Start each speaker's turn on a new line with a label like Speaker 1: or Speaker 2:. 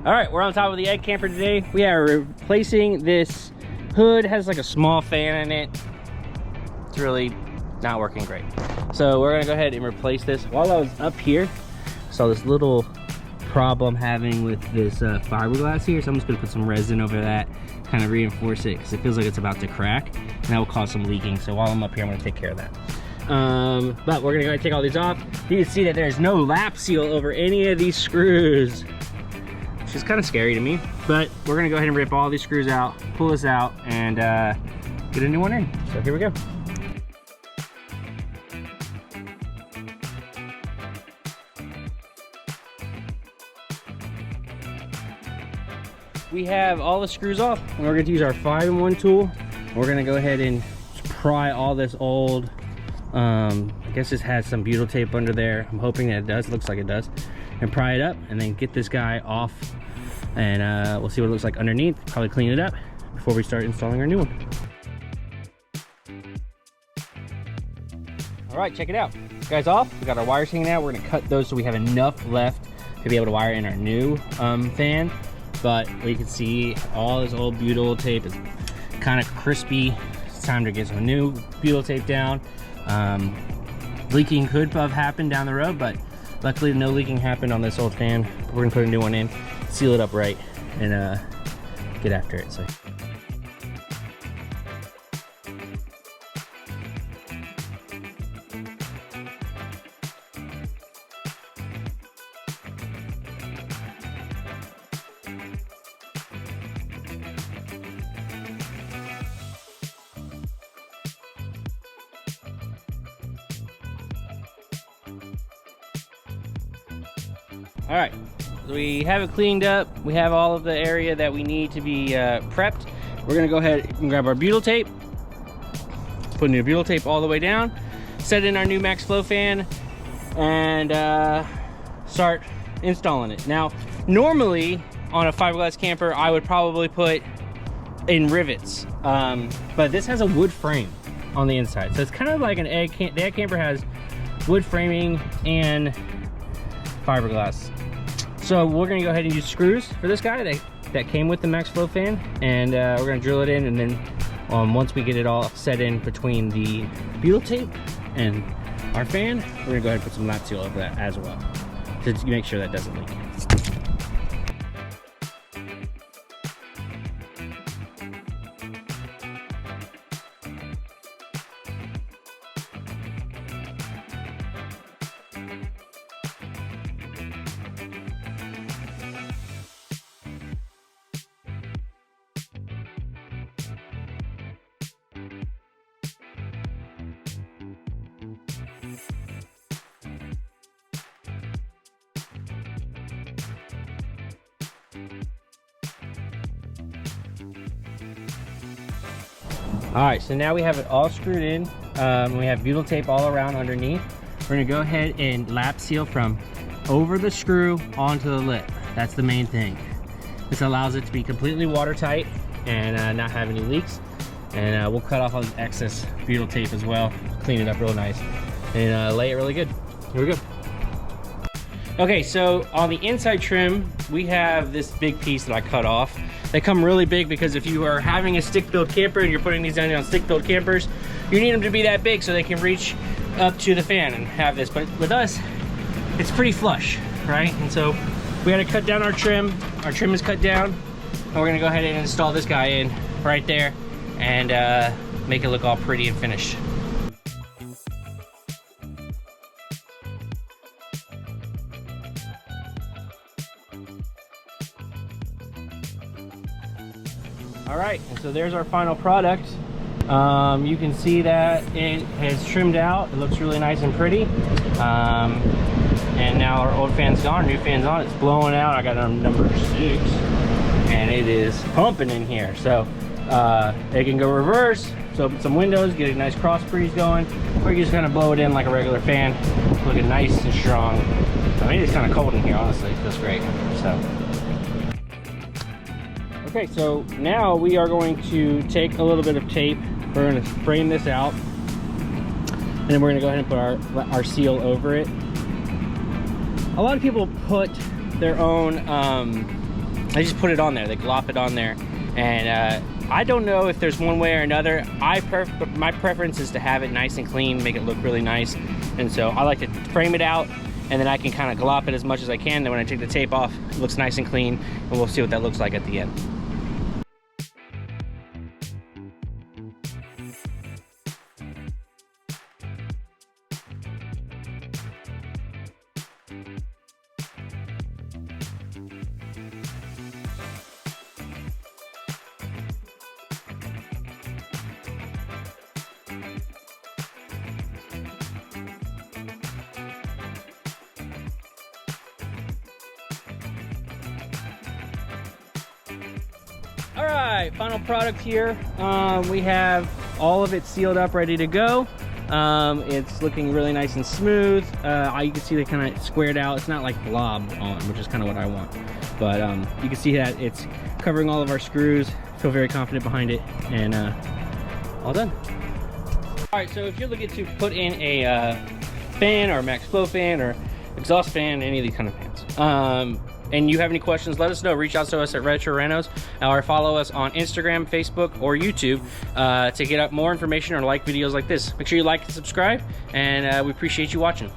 Speaker 1: All right, we're on top of the egg camper today. We are replacing this hood. It has like a small fan in it. It's really not working great. So we're gonna go ahead and replace this. While I was up here, saw this little problem having with this fiberglass here. So I'm just gonna put some resin over that, kind of reinforce it because it feels like it's about to crack, and that will cause some leaking. So while I'm up here, I'm gonna take care of that. But we're gonna go ahead and take all these off. You can see that there's no lap seal over any of these screws, which is kind of scary to me. But we're gonna go ahead and rip all these screws out, pull this out, and get a new one in. So here we go. We have all the screws off, and we're going to use our 5-in-1 tool. We're going to go ahead and pry all this old, I guess this has some butyl tape under there. I'm hoping that it does. It looks like it does. And pry it up, and then get this guy off, and we'll see what it looks like underneath. Probably clean it up before we start installing our new one. All right, check it out. Guys off, we got our wires hanging out. We're going to cut those so we have enough left to be able to wire in our new fan. But we can see all this old butyl tape is kind of crispy. It's time to get some new butyl tape down. Leaking could have happened down the road, but luckily no leaking happened on this old fan. We're gonna put a new one in, seal it up right, and get after it. So. All right, we have it cleaned up. We have all of the area that we need to be prepped. We're gonna go ahead and grab our butyl tape, put new butyl tape all the way down, set in our new max flow fan, and start installing it. Now, normally on a fiberglass camper, I would probably put in rivets, but this has a wood frame on the inside. So it's kind of like an egg camper. The egg camper has wood framing and fiberglass. So we're gonna go ahead and use screws for this guy that came with the max flow fan, and we're gonna drill it in, and then once we get it all set in between the butyl tape and our fan, we're gonna go ahead and put some lap seal over that as well to make sure that doesn't leak. All right, so now we have it all screwed in. We have butyl tape all around underneath. We're gonna go ahead and lap seal from over the screw onto the lip. That's the main thing. This allows it to be completely watertight and not have any leaks. And we'll cut off all the excess butyl tape as well, clean it up real nice, and lay it really good. Here we go. Okay, so on the inside trim, we have this big piece that I cut off. They come really big because if you are having a stick-built camper and you're putting these down on stick-built campers, you need them to be that big so they can reach up to the fan and have this. But with us, it's pretty flush, right? And so we had to cut down our trim. Our trim is cut down, and we're gonna go ahead and install this guy in right there and make it look all pretty and finished. All right, and so there's our final product. You can see that it has trimmed out. It looks really nice and pretty. And now our old fan's gone, new fan's on. It's blowing out. I got it on number 6, and it is pumping in here. So it can go reverse. So open some windows, get a nice cross breeze going, or you just kind of blow it in like a regular fan, looking nice and strong. I mean, it's kind of cold in here, honestly. It feels great. So. Okay, so now we are going to take a little bit of tape. We're going to frame this out, and then we're going to go ahead and put our seal over it. A lot of people put their own they just put it on there. They glop it on there. And I don't know if there's one way or another. My preference is to have it nice and clean, make it look really nice. And so I like to frame it out, and then I can kind of glop it as much as I can. Then when I take the tape off, it looks nice and clean, and we'll see what that looks like at the end. All right, final product here. We have all of it sealed up, ready to go. It's looking really nice and smooth. You can see they kind of squared out. It's not like blob on, which is kind of what I want. But you can see that it's covering all of our screws. Feel very confident behind it, and all done. All right, so if you're looking to put in a fan or max flow fan or exhaust fan, any of these kind of fans, and you have any questions, let us know. Reach out to us at Retro Renos, or follow us on Instagram, Facebook, or YouTube to get up more information or like videos like this. Make sure you like and subscribe, and we appreciate you watching.